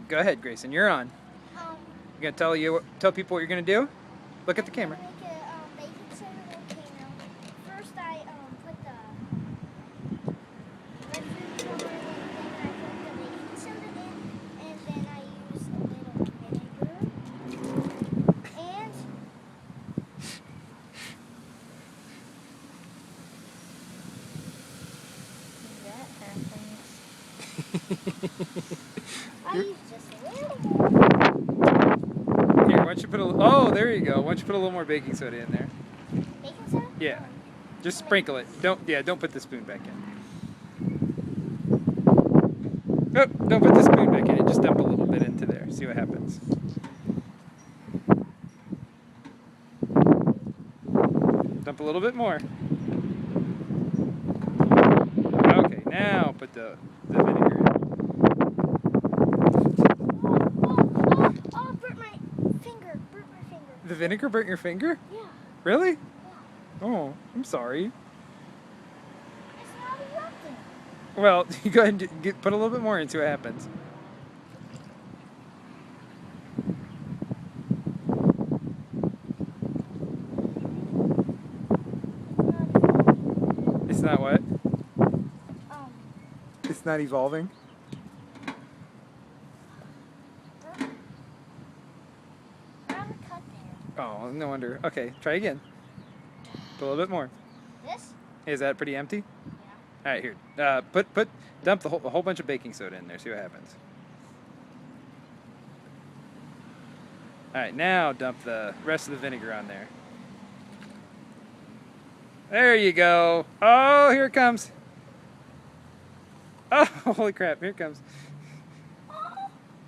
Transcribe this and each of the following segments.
Go ahead, Grayson. You're on. You gonna tell people what you're gonna do? Look at the camera. Make a baking soda volcano. First, I put the red food color in, then I put the baking soda in, and then I use a little vinegar. And that happens. I use just a little more. Here, why don't you put oh, there you go. Why don't you put a little more baking soda in there? Baking soda? Yeah. Just sprinkle it. Don't put the spoon back in. Oh, don't put the spoon back in. Just dump a little bit into there. See what happens. Dump a little bit more. Okay, now put the vinegar in. Oh, burnt my finger. The vinegar burnt your finger? Yeah. Really? Yeah. Oh, I'm sorry. It's not erupting. Well, you go ahead and put a little bit more and see what happens. It's not what? It's not evolving? Oh, no wonder. Okay, try again. Put a little bit more. This? Is that pretty empty? Yeah. All right, here. Dump a whole bunch of baking soda in there. See what happens. All right, now dump the rest of the vinegar on there. There you go. Oh, here it comes. Oh, holy crap! Here it comes.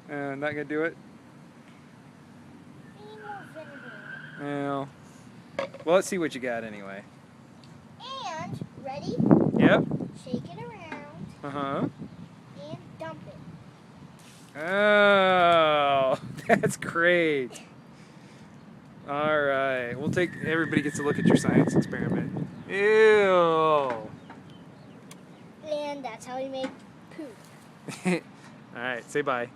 Not gonna do it. Need more vinegar. Well, let's see what you got anyway. And ready? Yep. Shake it around. Uh-huh. And dump it. Oh, that's great. All right. Everybody gets to look at your science experiment. Ew. And that's how we make poop. All right. Say bye.